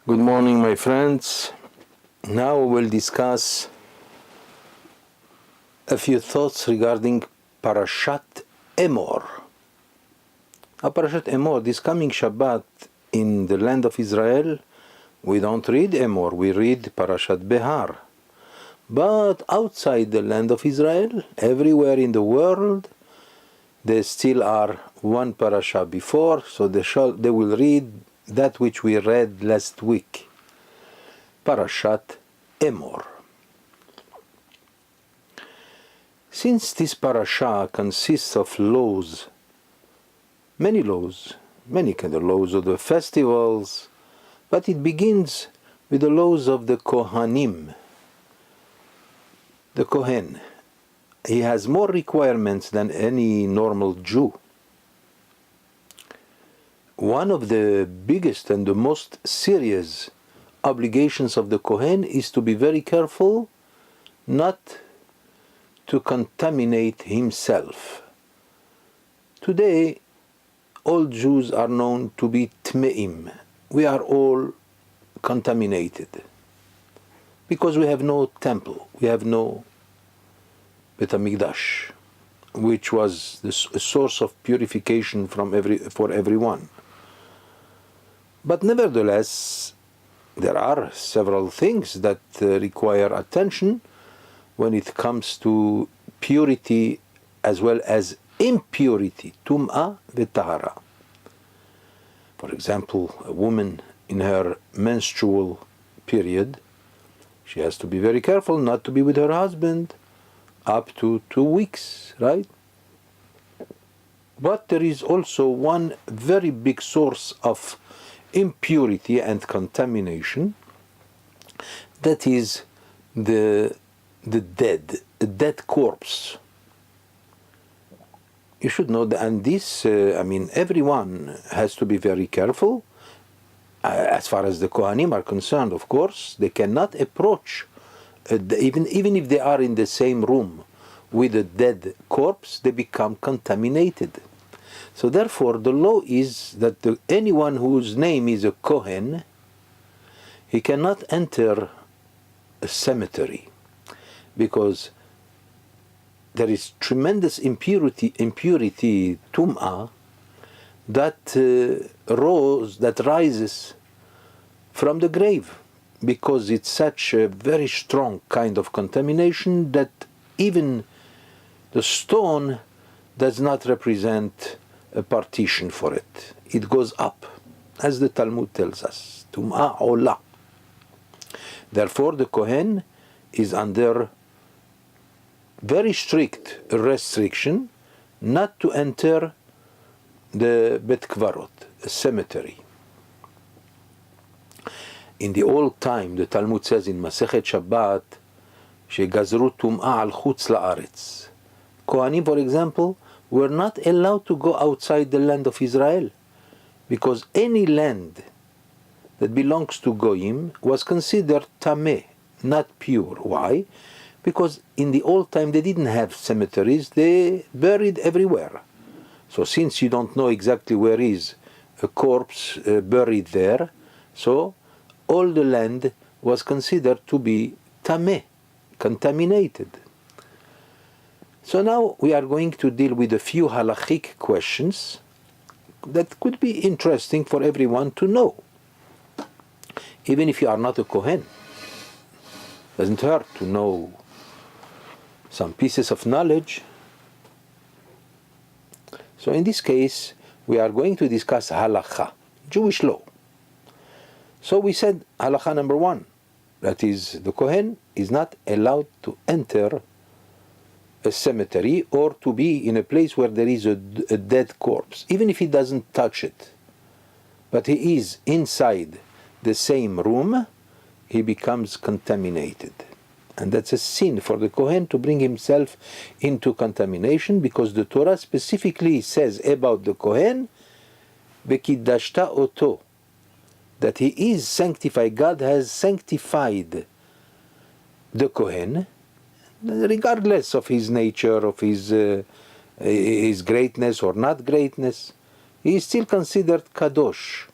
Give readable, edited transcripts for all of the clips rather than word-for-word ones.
Good morning, my friends. Now we'll discuss a few thoughts regarding Parashat Emor. Parashat Emor, this coming Shabbat in the land of Israel, we don't read Emor, we read Parashat Behar. But outside the land of Israel, everywhere in the world, there still are one parasha before, so they will read that which we read last week, Parashat Emor. Since this parasha consists of laws, many kind of laws of the festivals, but it begins with the laws of the Cohanim, the Kohen. He has more requirements than any normal Jew. One of the biggest and the most serious obligations of the Kohen is to be very careful not to contaminate himself. Today, all Jews are known to be Tme'im. We are all contaminated because we have no temple, we have no Bet HaMikdash, which was the source of purification for everyone. But nevertheless, there are several things that require attention when it comes to purity as well as impurity, tum'ah v'tahara. For example, a woman in her menstrual period, she has to be very careful not to be with her husband up to 2 weeks, right? But there is also one very big source of impurity and contamination, that is the dead corpse. You should know that, and this, everyone has to be very careful. As far as the Cohanim are concerned, of course, they cannot approach, even if they are in the same room with a dead corpse, they become contaminated. So therefore, the law is that anyone whose name is a Kohen, he cannot enter a cemetery, because there is tremendous impurity, tum'ah, that rises from the grave, because it's such a very strong kind of contamination that even the stone does not represent a partition for it. It goes up, as the Talmud tells us, tum'ah ola. Therefore, the Kohen is under very strict restriction not to enter the Bet Kvarot, a cemetery. In the old time, the Talmud says in Masechet Shabbat, shegazru tum'ah al chutz la'aretz. Kohanim, for example, were not allowed to go outside the land of Israel, because any land that belongs to Goyim was considered tameh, not pure. Why? Because in the old time they didn't have cemeteries, they buried everywhere. So since you don't know exactly where is a corpse buried there, so all the land was considered to be tameh, contaminated. So now we are going to deal with a few halachic questions that could be interesting for everyone to know. Even if you are not a Kohen, doesn't hurt to know some pieces of knowledge. So in this case, we are going to discuss halakha, Jewish law. So we said halakha number 1, that is, the Kohen is not allowed to enter a cemetery or to be in a place where there is a dead corpse, even if he doesn't touch it. But he is inside the same room, he becomes contaminated. And that's a sin for the Kohen to bring himself into contamination, because the Torah specifically says about the Kohen, V'kiddashta oto, that he is sanctified. God has sanctified the Kohen, regardless of his nature, of his greatness or not greatness. He is still considered kadosh,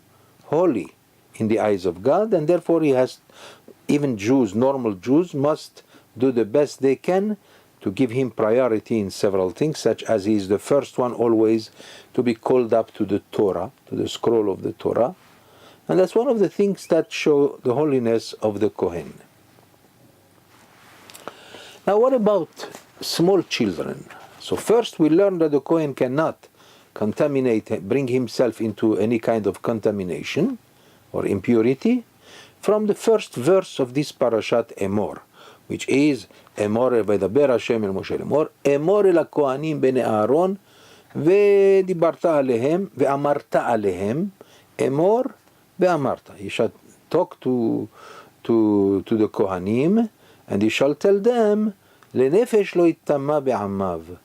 holy, in the eyes of God, and therefore he has, even Jews, normal Jews, must do the best they can to give him priority in several things, such as he is the first one always to be called up to the Torah, to the scroll of the Torah. And that's one of the things that show the holiness of the Kohen. Now what about small children? So first we learn that the Kohen cannot contaminate, bring himself into any kind of contamination or impurity from the first verse of this Parashat Emor, which is Emor v'daber Hashem el Moshe Emor, Emor el HaKohanim bnei Aaron v'dibarta alehem ve'amarta alehem Emor ve'amarta. He shall talk to the Kohanim, and he shall tell them lenefesh lo ittama be'amav,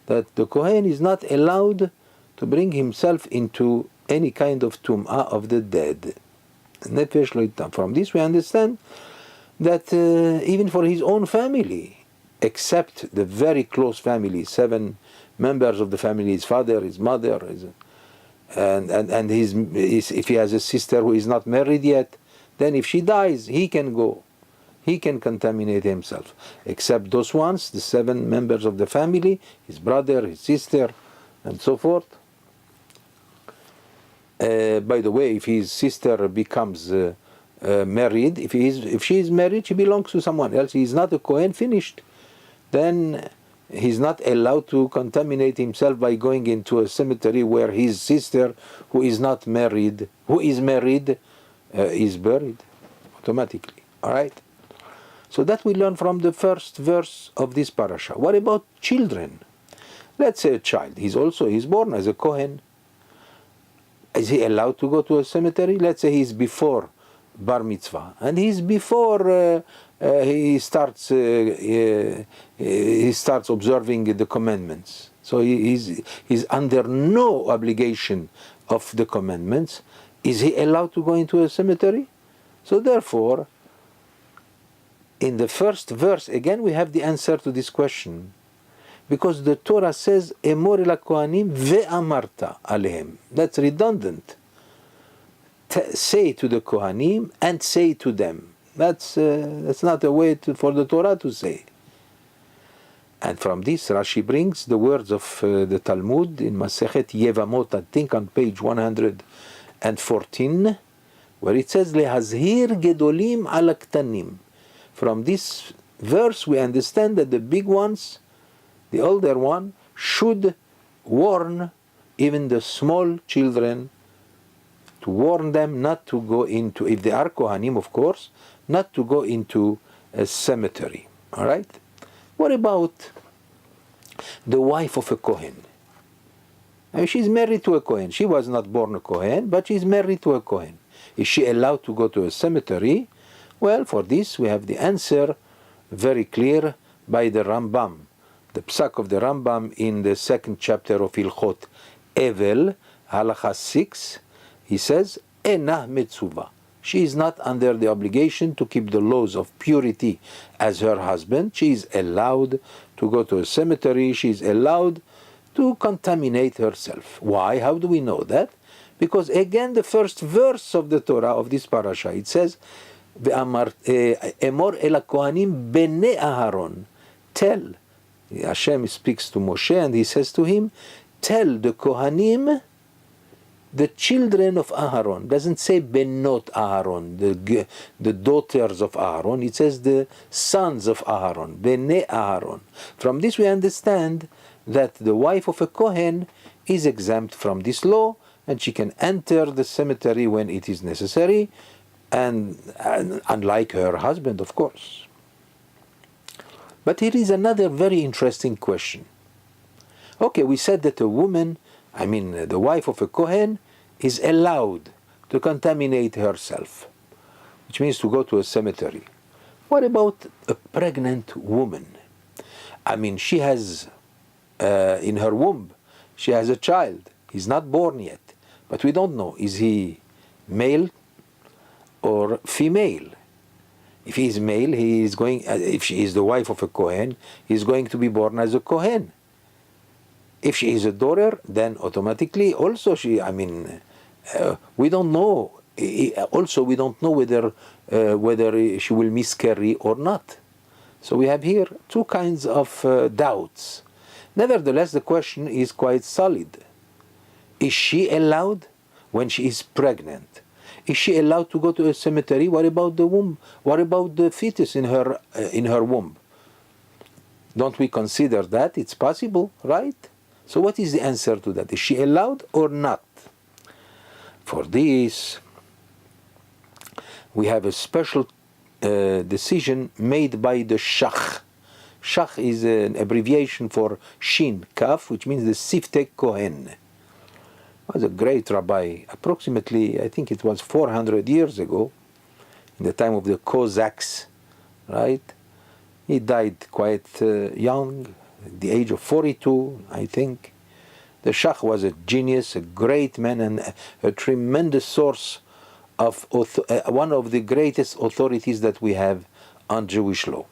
that the Kohen is not allowed to bring himself into any kind of tum'ah of the dead. Nefesh lo ittama. From this we understand that even for his own family, except the very close family, 7 members of the family, his father, his mother, and if he has a sister who is not married yet, then if she dies, he can go. He can contaminate himself. Except those ones, the 7 members of the family, his brother, his sister, and so forth. By the way, if his sister becomes married, if she is married, she belongs to someone else. He is not a Kohen, finished. Then he's not allowed to contaminate himself by going into a cemetery where his sister, who is not married, is buried automatically. All right. So that we learn from the first verse of this parasha. What about children? Let's say a child. He's born as a Kohen. Is he allowed to go to a cemetery? Let's say he's before bar mitzvah, and he's before he starts observing the commandments. So he's under no obligation of the commandments. Is he allowed to go into a cemetery? So therefore, in the first verse, again we have the answer to this question. Because the Torah says, Emor el HaKohanim ve'amarta alehem. That's redundant. Say to the Kohanim and say to them. That's not a way for the Torah to say. And from this, Rashi brings the words of the Talmud in Masechet Yevamot, I think on page 114, where it says, Lehazhir gedolim al aktanim. From this verse, we understand that the big ones, the older one, should warn even the small children, to warn them not to go into, if they are Kohanim, of course, not to go into a cemetery. All right? What about the wife of a Kohen? I mean, she's married to a Kohen. She was not born a Kohen, but she's married to a Kohen. Is she allowed to go to a cemetery? Well, for this we have the answer very clear by the Rambam. The psak of the Rambam in the 2nd chapter of Ilchot Evel, Halacha 6, he says, Enah metzuva. She is not under the obligation to keep the laws of purity as her husband. She is allowed to go to a cemetery. She is allowed to contaminate herself. Why? How do we know that? Because again, the first verse of the Torah, of this parasha, it says, Emor el HaKohanim bnei Aharon. Tell. Hashem speaks to Moshe and he says to him, tell the Kohanim, the children of Aharon. Doesn't say benot Aharon, the daughters of Aharon. It says the sons of Aharon, bnei Aharon. From this we understand that the wife of a Kohen is exempt from this law, and she can enter the cemetery when it is necessary, and unlike her husband, of course. But here is another very interesting question. Okay, we said that a woman, the wife of a Kohen, is allowed to contaminate herself, which means to go to a cemetery. What about a pregnant woman? She has, in her womb, she has a child. He's not born yet, but we don't know, is he male or female? If he is male, he is going. If she is the wife of a Kohen, he is going to be born as a Kohen. If she is a daughter, then automatically also she. We don't know Also, we don't know whether she will miscarry or not. So we have here two kinds of doubts. Nevertheless, the question is quite solid. Is she allowed when she is pregnant? Is she allowed to go to a cemetery? What about the womb? What about the fetus in her womb? Don't we consider that? It's possible, right? So what is the answer to that? Is she allowed or not? For this, we have a special decision made by the Shach. Shach is an abbreviation for Shin, Kaf, which means the Siftei Kohen. He was a great rabbi, approximately, I think it was 400 years ago, in the time of the Cossacks, right? He died quite young, at the age of 42, I think. The Shach was a genius, a great man, and a tremendous source of one of the greatest authorities that we have on Jewish law.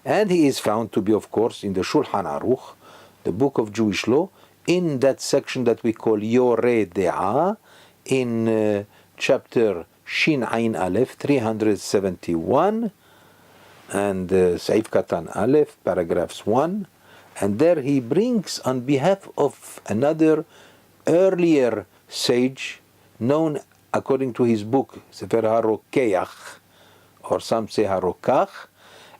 And he is found to be, of course, in the Shulchan Aruch, the book of Jewish law, in that section that we call Yoreh De'ah, in chapter Shin Ain Aleph, 371, and Saif Katan Aleph, paragraphs 1. And there he brings, on behalf of another earlier sage, known according to his book, Sefer HaRokeach, or some say HaRokach,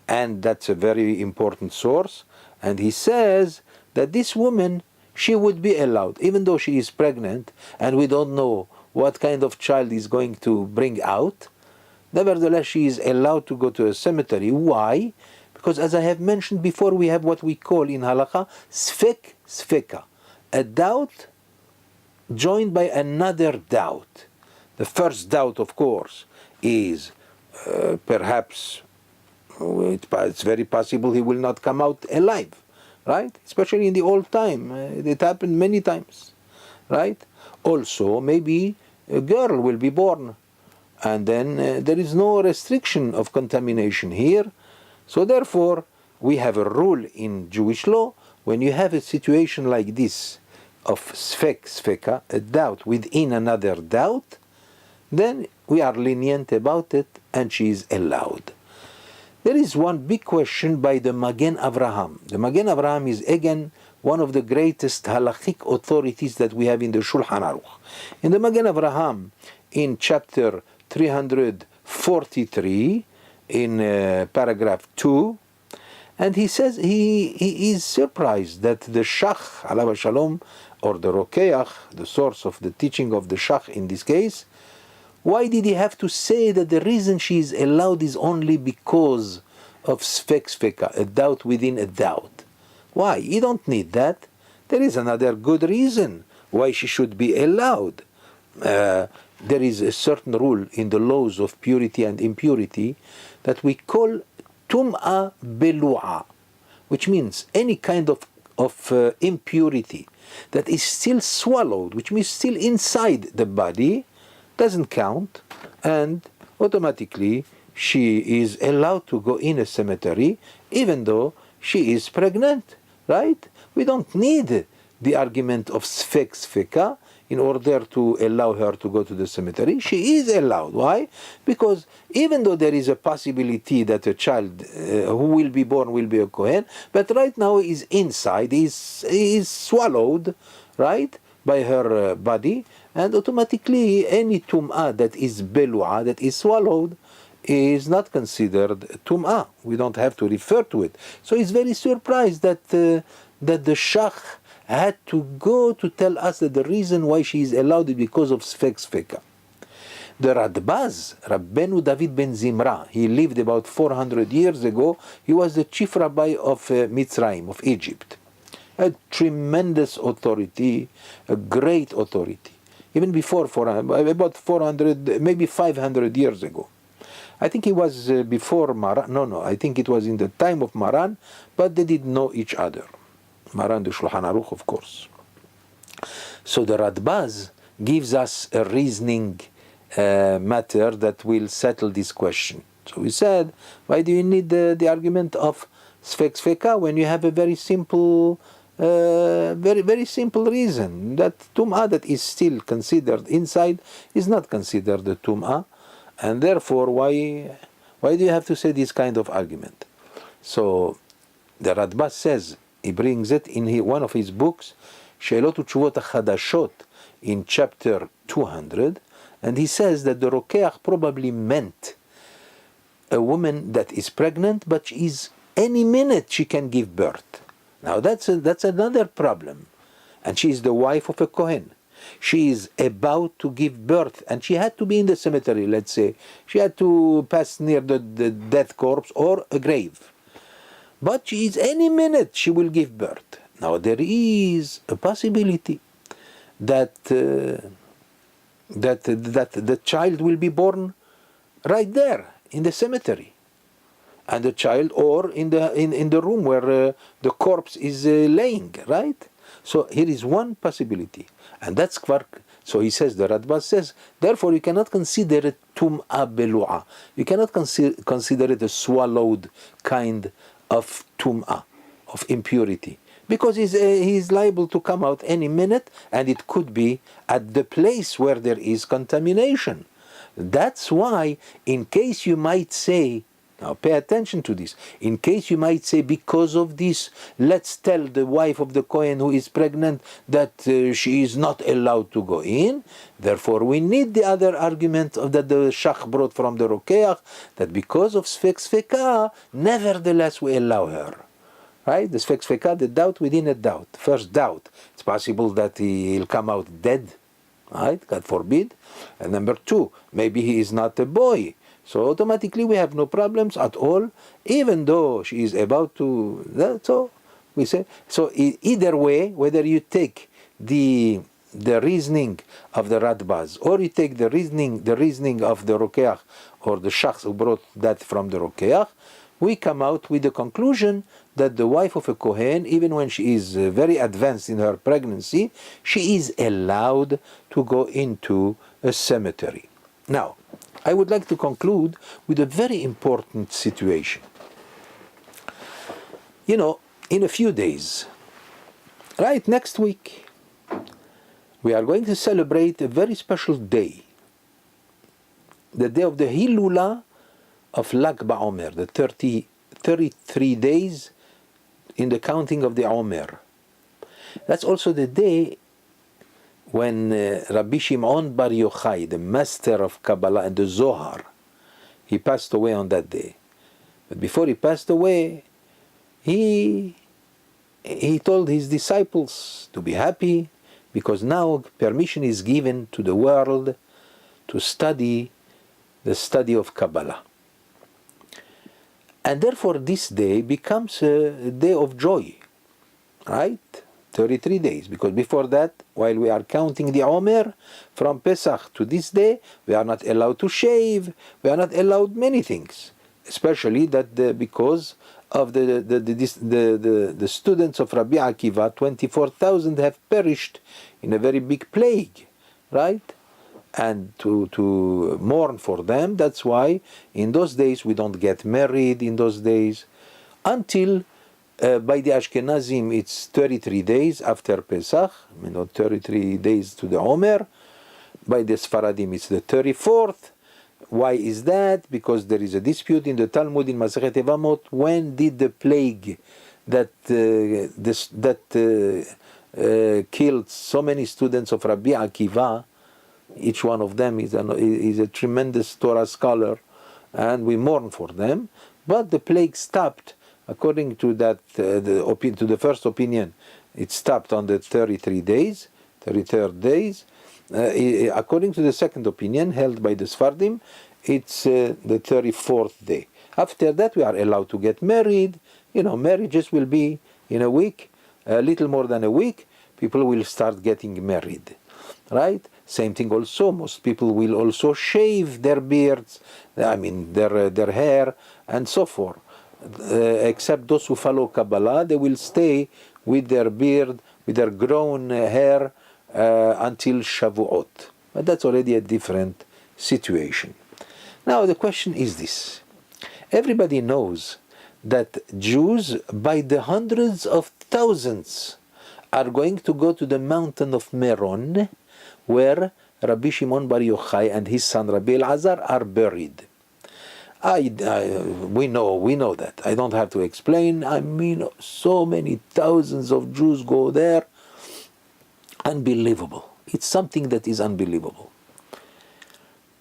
and that's a very important source. And he says that this woman, she would be allowed, even though she is pregnant, and we don't know what kind of child is going to bring out. Nevertheless, she is allowed to go to a cemetery. Why? Because as I have mentioned before, we have what we call in halakha sfek sfeka, a doubt joined by another doubt. The first doubt, of course, is perhaps it's very possible he will not come out alive, right? Especially in the old time, it happened many times, right? Also, maybe a girl will be born, and then there is no restriction of contamination here. So therefore, we have a rule in Jewish law, when you have a situation like this of sfeka, a doubt within another doubt, then we are lenient about it, and she is allowed. There is one big question by the Magen Avraham. The Magen Avraham is again one of the greatest halachic authorities that we have in the Shulchan Aruch. In the Magen Avraham, in chapter 343, in paragraph 2, and he says he is surprised that the Shach, alav shalom, or the Rokeach, the source of the teaching of the Shach in this case, why did he have to say that the reason she is allowed is only because of sfeka, a doubt within a doubt? Why? You don't need that. There is another good reason why she should be allowed. There is a certain rule in the laws of purity and impurity that we call tum'a belu'a, which means any kind of impurity that is still swallowed, which means still inside the body, doesn't count, and automatically she is allowed to go in a cemetery even though she is pregnant, right? We don't need the argument of sfeka in order to allow her to go to the cemetery. She is allowed. Why? Because even though there is a possibility that a child who will be born will be a Kohen, but right now is inside, is swallowed, right, by her body, and automatically any tum'ah that is belu'ah, that is swallowed, is not considered tum'ah. We don't have to refer to it. So he's very surprised that the Shach had to go to tell us that the reason why she is allowed is because of sfeka. The Radbaz, Rabbeinu David ben Zimra, he lived about 400 years ago. He was the chief rabbi of Mitzrayim, of Egypt. A tremendous authority, a great authority. Even before, about 400, maybe 500 years ago. I think he was before Maran. No, I think it was in the time of Maran, but they didn't know each other. Maran the Shulchan Aruch, of course. So the Radbaz gives us a reasoning matter that will settle this question. So we said, why do you need the argument of sfeka when you have a very simple Very, very simple reason that tum'ah that is still considered inside is not considered the tum'ah, and therefore why do you have to say this kind of argument? So the Radbaz says, he brings it in one of his books, She'elot u'Tshuvot HaChadashot, in chapter 200, and he says that the Rokeach probably meant a woman that is pregnant, but is any minute she can give birth. Now that's another problem. And she is the wife of a Kohen. She is about to give birth, and she had to be in the cemetery, let's say. She had to pass near the death corpse or a grave. But she is any minute she will give birth. Now there is a possibility that the child will be born right there in the cemetery, and the child, or in the room where the corpse is laying, right? So here is one possibility, and that's kvar. So he says, the Radbaz says, therefore you cannot consider it tum'ah belu'ah. You cannot consider it a swallowed kind of tum'ah, of impurity, because he's liable to come out any minute, and it could be at the place where there is contamination. That's why, in case you might say, now pay attention to this, in case you might say, because of this, let's tell the wife of the Kohen who is pregnant that she is not allowed to go in. Therefore we need the other argument that the Shach brought from the Rokeach, that because of Sfek Sfeka, nevertheless we allow her. Right? The Sfek Sfeka, the doubt within a doubt. First doubt, it's possible that he'll come out dead, right? God forbid. And number two, maybe he is not a boy. So automatically we have no problems at all, even though she is about to. So we say. So either way, whether you take the reasoning of the Radbaz, or you take the reasoning of the Rokeach, or the Shachs who brought that from the Rokeach, we come out with the conclusion that the wife of a Kohen, even when she is very advanced in her pregnancy, she is allowed to go into a cemetery. Now, I would like to conclude with a very important situation. You know, in a few days, right next week, we are going to celebrate a very special day. The day of the Hilula of Lag BaOmer, the 33 days in the counting of the Omer. That's also the day when Rabbi Shimon Bar Yochai, the master of Kabbalah and the Zohar, he passed away on that day. But before he passed away, he told his disciples to be happy, because now permission is given to the world to study the study of Kabbalah. And therefore this day becomes a day of joy, right? 33 days, because before that, while we are counting the Omer, from Pesach to this day, we are not allowed to shave, we are not allowed many things, especially that because of the students of Rabbi Akiva, 24,000 have perished in a very big plague, right? And to mourn for them, that's why in those days we don't get married in those days, until by the Ashkenazim it's 33 days after Pesach, 33 days to the Omer. By the Sfaradim it's the 34th. Why is that? Because there is a dispute in the Talmud in Masechet Evamot. When did the plague that killed so many students of Rabbi Akiva, each one of them is a tremendous Torah scholar, and we mourn for them, but the plague stopped, according to that, to the first opinion, it stopped on the 33rd days. According to the second opinion, held by the Sfardim, it's the 34th day. After that, we are allowed to get married. Marriages will be in a week, a little more than a week, people will start getting married, right? Same thing also, most people will also shave their beards, their hair, and so forth. Except those who follow Kabbalah, they will stay with their beard, with their grown hair, until Shavuot. But that's already a different situation. Now the question is this. Everybody knows that Jews, by the hundreds of thousands, are going to go to the mountain of Meron, where Rabbi Shimon Bar Yochai and his son Rabbi Elazar are buried. We know that. I don't have to explain. I mean, so many thousands of Jews go there. Unbelievable. It's something that is unbelievable.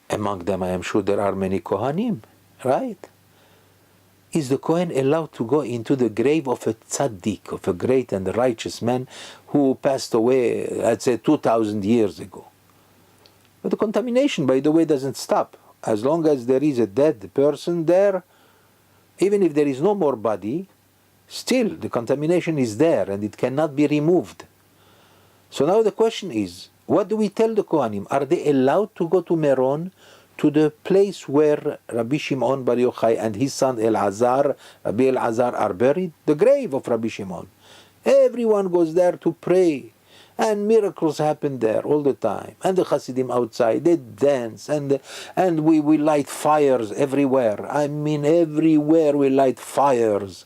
Among them, I am sure there are many Cohanim, right? Is the Kohen allowed to go into the grave of a tzaddik, of a great and righteous man who passed away, let's say, 2,000 years ago? But the contamination, by the way, doesn't stop. As long as there is a dead person there, even if there is no more body, still the contamination is there and it cannot be removed. So now the question is, what do we tell the Kohanim? Are they allowed to go to Meron, to the place where Rabbi Shimon Bar Yochai and his son Rabbi Elazar are buried? The grave of Rabbi Shimon. Everyone goes there to pray. And miracles happen there all the time. And the Hasidim outside, they dance. And we light fires everywhere. I mean, everywhere we light fires.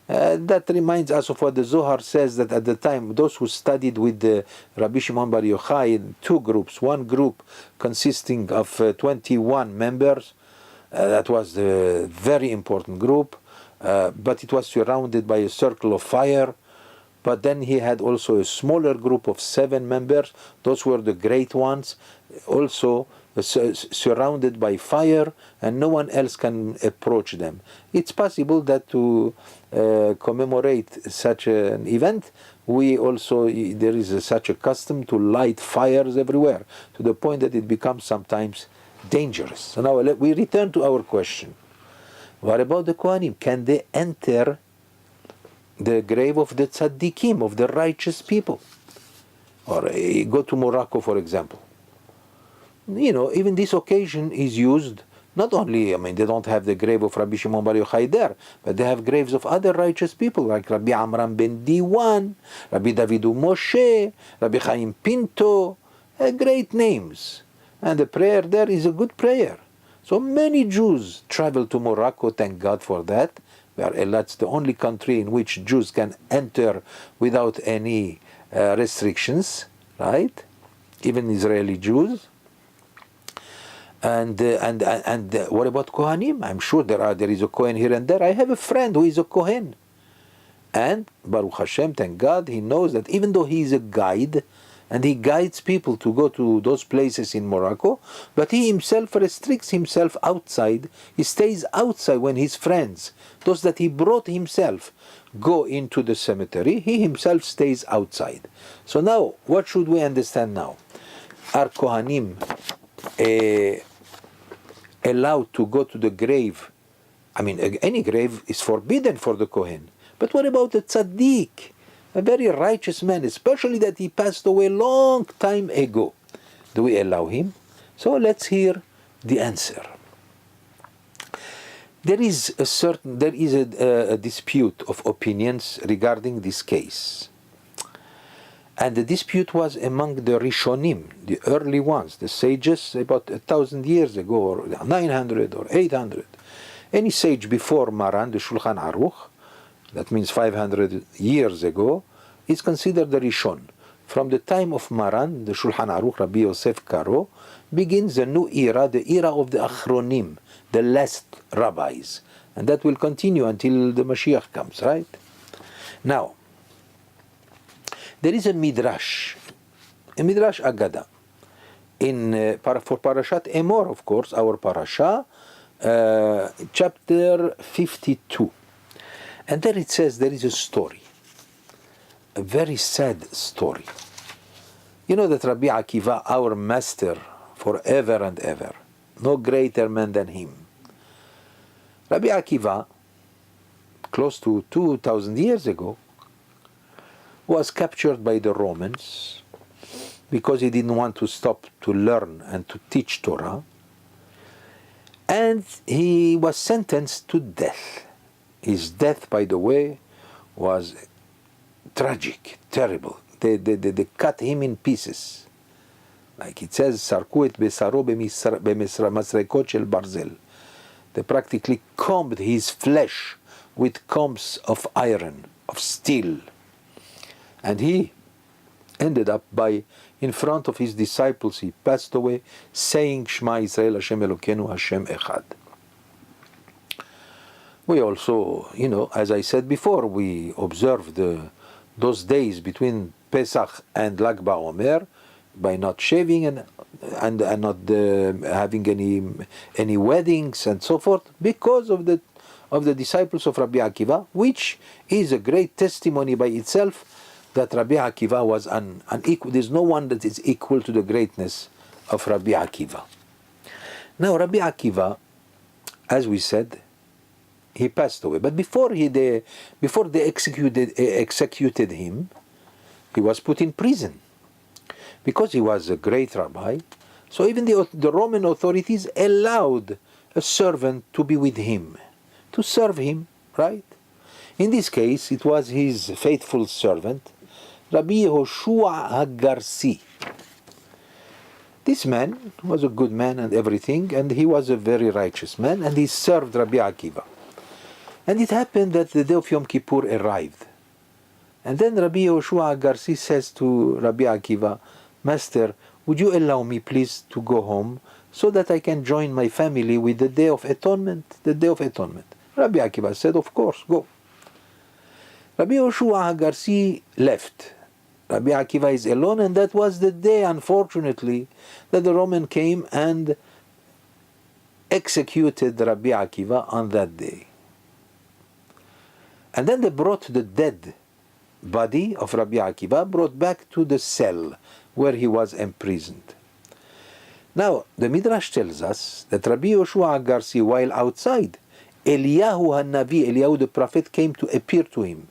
That reminds us of what the Zohar says, that at the time, those who studied with the Rabbi Shimon Bar Yochai in two groups, one group consisting of 21 members, that was the very important group, but it was surrounded by a circle of fire. But then he had also a smaller group of 7 members. Those were the great ones, also surrounded by fire, and no one else can approach them. It's possible that to commemorate such an event, there is such a custom to light fires everywhere, to the point that it becomes sometimes dangerous. So now we return to our question. What about the Kohanim? Can they enter the grave of the tzaddikim, of the righteous people? Or go to Morocco, for example. Even this occasion is used, not only, they don't have the grave of Rabbi Shimon Bar Yochai there, but they have graves of other righteous people, like Rabbi Amram ben Diwan, Rabbi Davidu Moshe, Rabbi Chaim Pinto, great names. And the prayer there is a good prayer. So many Jews travel to Morocco, thank God for that. That's the only country in which Jews can enter without any restrictions, right? Even Israeli Jews. And what about Kohanim? I'm sure there is a Kohen here and there. I have a friend who is a Kohen. And Baruch Hashem, thank God, he knows that even though he is a guide, and he guides people to go to those places in Morocco, but he himself restricts himself outside. He stays outside when his friends, those that he brought himself, go into the cemetery. He himself stays outside. So now, what should we understand now? Are Kohanim allowed to go to the grave? Any grave is forbidden for the Kohen. But what about the tzaddik? A very righteous man, especially that he passed away a long time ago. Do we allow him? So let's hear the answer. There is a dispute of opinions regarding this case. And the dispute was among the Rishonim, the early ones, the sages, about 1,000 years ago, or 900 or 800. Any sage before Maran, the Shulchan Aruch, that means 500 years ago, is considered the Rishon. From the time of Maran, the Shulchan Aruch, Rabbi Yosef Karo, begins a new era, the era of the Achronim, the last rabbis. And that will continue until the Mashiach comes, right? Now, there is a Midrash Agada, for Parashat Emor, of course, our Parasha, chapter 52. And there it says there is a story, a very sad story. You know that Rabbi Akiva, our master forever and ever, no greater man than him. Rabbi Akiva, close to 2,000 years ago, was captured by the Romans because he didn't want to stop to learn and to teach Torah. And he was sentenced to death. His death, by the way, was tragic, terrible. They cut him in pieces. Like it says, Sarku et besaro b'masrekot shel barzel. They practically combed his flesh with combs of iron, of steel. And he ended up by, in front of his disciples, he passed away saying, Shema Yisrael Hashem Elokeinu Hashem Echad. We also, as I said before, we observed those days between Pesach and Lag BaOmer by not shaving and not having any weddings and so forth, because of the disciples of Rabbi Akiva, which is a great testimony by itself that Rabbi Akiva was unequal. There's no one that is equal to the greatness of Rabbi Akiva. Now, Rabbi Akiva, as we said, he passed away. But before they executed him, he was put in prison because he was a great rabbi. So even the Roman authorities allowed a servant to be with him, to serve him, right? In this case, it was his faithful servant, Rabbi Yehoshua HaGarsi. This man was a good man and everything, and he was a very righteous man, and he served Rabbi Akiva. And it happened that the day of Yom Kippur arrived. And then Rabbi Yehoshua HaGarsi says to Rabbi Akiva, Master, would you allow me please to go home so that I can join my family with the Day of Atonement? The Day of Atonement. Rabbi Akiva said, of course, go. Rabbi Yehoshua HaGarsi left. Rabbi Akiva is alone, and that was the day, unfortunately, that the Roman came and executed Rabbi Akiva on that day. And then they brought the dead body of Rabbi Akiva, brought back to the cell where he was imprisoned. Now, the Midrash tells us that Rabbi Yehoshua HaGarsi, while outside, Eliyahu HaNavi, Eliyahu the prophet, came to appear to him.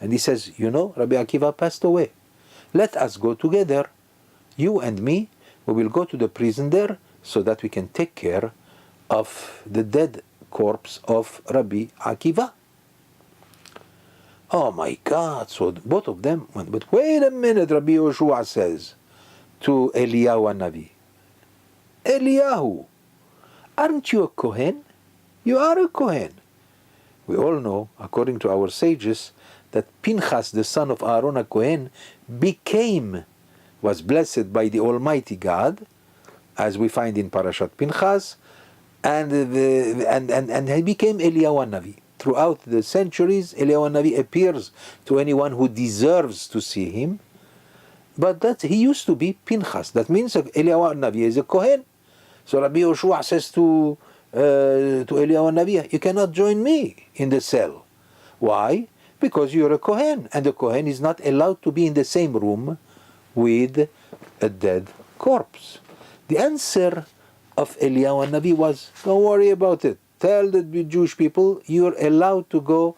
And he says, Rabbi Akiva passed away. Let us go together. You and me, we will go to the prison there so that we can take care of the dead corpse of Rabbi Akiva. Oh my God, so both of them went. But wait a minute, Rabbi Yehoshua says to Eliyahu HaNavi, Eliyahu, aren't you a Kohen? You are a Kohen. We all know, according to our sages, that Pinchas, the son of Aaron HaKohen, was blessed by the Almighty God, as we find in Parashat Pinchas, and he became Eliyahu HaNavi. Throughout the centuries, Eliyahu HaNavi appears to anyone who deserves to see him, but that he used to be Pinchas. That means Eliyahu HaNavi is a Kohen. So Rabbi Yehoshua says to Eliyahu HaNavi, you cannot join me in the cell. Why? Because you're a Kohen, and the Kohen is not allowed to be in the same room with a dead corpse. The answer of Eliyahu HaNavi was, don't worry about it. Tell the Jewish people, you're allowed to go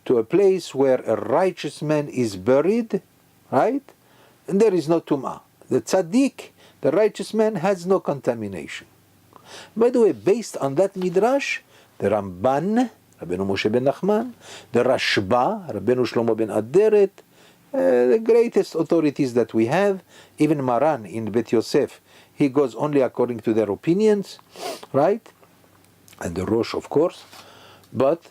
to a place where a righteous man is buried, right? And there is no tum'ah. The tzaddik, the righteous man, has no contamination. By the way, based on that midrash, the Ramban, Rabbeinu Moshe ben Nachman, the RASHBI, Rabbeinu Shlomo ben Aderet, the greatest authorities that we have, even Maran in Bet Yosef, he goes only according to their opinions, right? And the Rosh, of course, but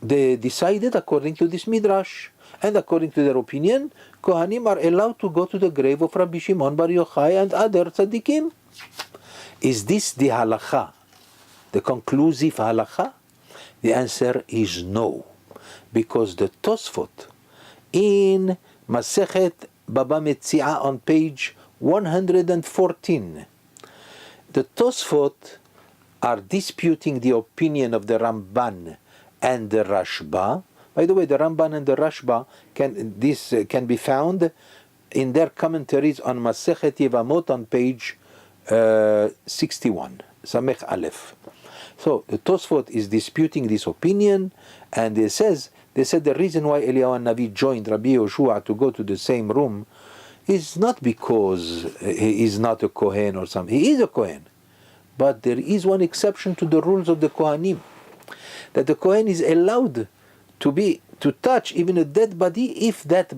they decided according to this midrash, and according to their opinion, Cohanim are allowed to go to the grave of Rabbi Shimon Bar Yochai and other tzaddikim. Is this the halacha, the conclusive halacha? The answer is no, because the Tosfot in Masechet Baba Metziah on page 114, the Tosfot are disputing the opinion of the Ramban and the RASHBI. By the way, the Ramban and the RASHBI can be found in their commentaries on Masechet Yevamot on page 61, Samech Aleph. So the Tosfot is disputing this opinion, and they said the reason why Eliyahu HaNavi joined Rabbi Yehoshua to go to the same room is not because he is not a Kohen or something. He is a Kohen. But there is one exception to the rules of the Cohanim, that the Kohen is allowed to touch even a dead body if that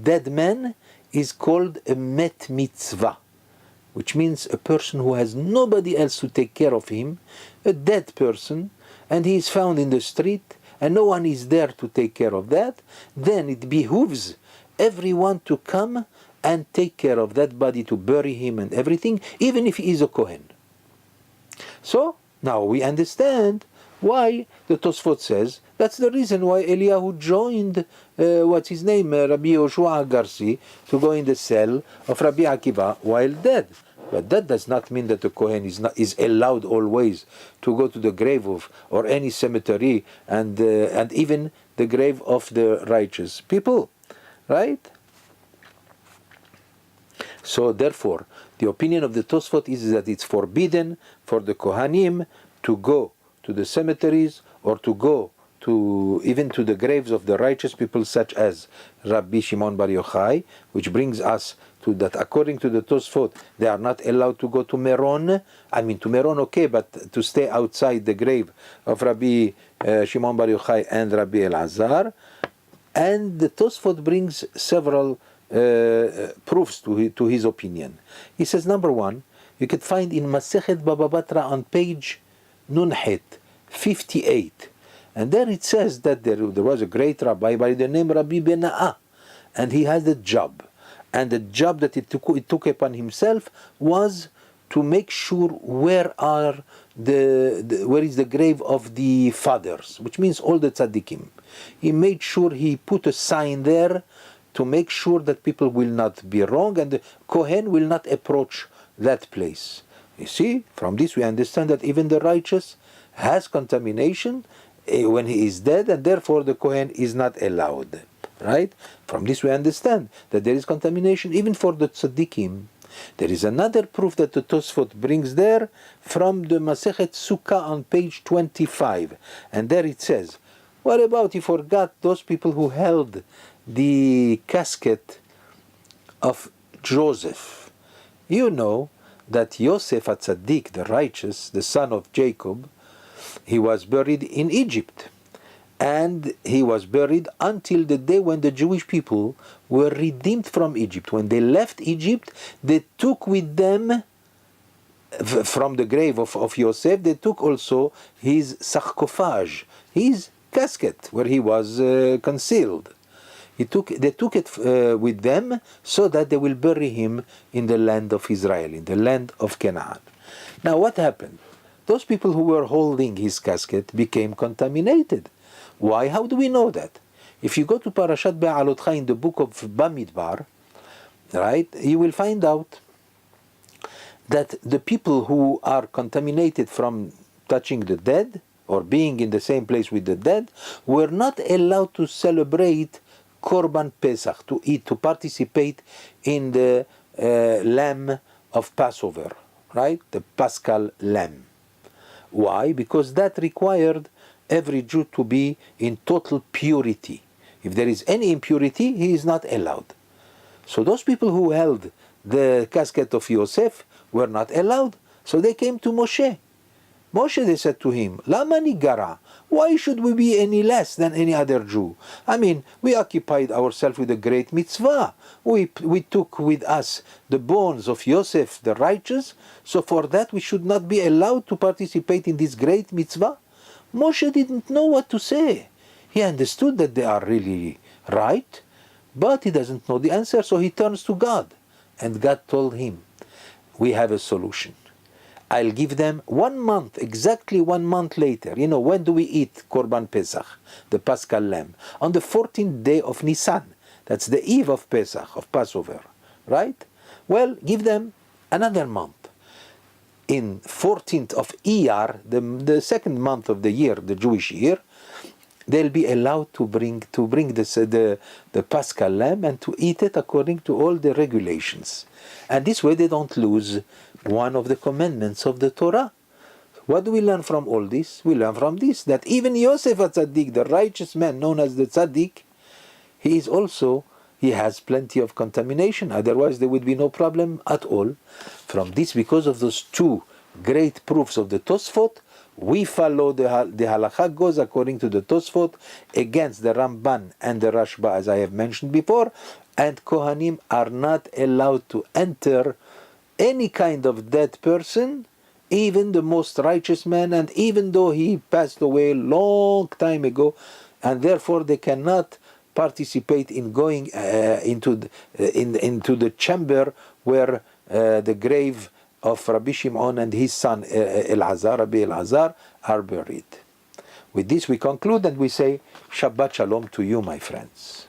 dead man is called a met mitzvah, which means a person who has nobody else to take care of him, a dead person, and he is found in the street, and no one is there to take care of that. Then it behooves everyone to come and take care of that body, to bury him and everything, even if he is a Kohen. So now we understand why the Tosfot says that's the reason why Eliyahu joined Rabbi Yoshua Garsi, to go in the cell of Rabbi Akiva while dead. But that does not mean that the Kohen is allowed always to go to the grave of or any cemetery and even the grave of the righteous people, right? So therefore, the opinion of the Tosfot is that it's forbidden for the Kohanim to go to the cemeteries or to go to even to the graves of the righteous people, such as Rabbi Shimon Bar Yochai, which brings us to that according to the Tosfot, they are not allowed to go to Meron. I mean, to Meron, okay, but to stay outside the grave of Rabbi Shimon Bar Yochai and Rabbi Elazar. And the Tosfot brings several proofs to his opinion. He says, number one, you could find in Masechet Baba Batra on page Nunhet 58, and there it says that there was a great rabbi by the name Rabbi Bena'ah, and he had a job, and the job that he took upon himself was to make sure where is the grave of the fathers, which means all the tzaddikim. He made sure he put a sign there to make sure that people will not be wrong and the Kohen will not approach that place. You see, from this we understand that even the righteous has contamination when he is dead, and therefore the Kohen is not allowed. Right? From this we understand that there is contamination even for the tzaddikim. There is another proof that the Tosfot brings there from the Masechet Sukkah on page 25, and there it says, what about you forgot those people who held the casket of Joseph? You know that Yosef HaTzadik, the righteous, the son of Jacob, he was buried in Egypt. And he was buried until the day when the Jewish people were redeemed from Egypt. When they left Egypt, they took with them, from the grave of Yosef, they took also his sarcophage, his casket, where he was concealed. They took it with them so that they will bury him in the land of Israel, in the land of Canaan. Now what happened? Those people who were holding his casket became contaminated. Why? How do we know that? If you go to Parashat Be'alotcha in the book of Bamidbar, right, you will find out that the people who are contaminated from touching the dead or being in the same place with the dead were not allowed to celebrate Korban Pesach, to eat, to participate in the lamb of Passover, right? The Paschal lamb. Why? Because that required every Jew to be in total purity. If there is any impurity, he is not allowed. So those people who held the casket of Yosef were not allowed. So they came to Moshe. Moshe, they said to him, Lama nigara? Why should we be any less than any other Jew? I mean, we occupied ourselves with a great mitzvah. We took with us the bones of Yosef, the righteous, so for that we should not be allowed to participate in this great mitzvah? Moshe didn't know what to say. He understood that they are really right, but he doesn't know the answer, so he turns to God. And God told him, we have a solution. I'll give them 1 month, exactly 1 month later. You know, when do we eat Korban Pesach, the Paschal lamb? On the 14th day of Nisan. That's the eve of Pesach, of Passover, right? Well, give them another month. In 14th of Iyar, the second month of the year, the Jewish year, they'll be allowed to bring the Paschal lamb and to eat it according to all the regulations. And this way they don't lose one of the commandments of the Torah. What do we learn from all this? We learn from this that even Yosef HaTzadik, the righteous man known as the Tzaddik, he has plenty of contamination. Otherwise there would be no problem at all. From this, because of those two great proofs of the Tosfot, we follow the halakha goes according to the Tosfot against the Ramban and the RASHBI, as I have mentioned before, and Kohanim are not allowed to enter any kind of dead person, even the most righteous man, and even though he passed away a long time ago, and therefore they cannot participate in going into the chamber where the grave of Rabbi Shimon and his son Rabbi Elazar are buried. With this we conclude and we say Shabbat Shalom to you, my friends.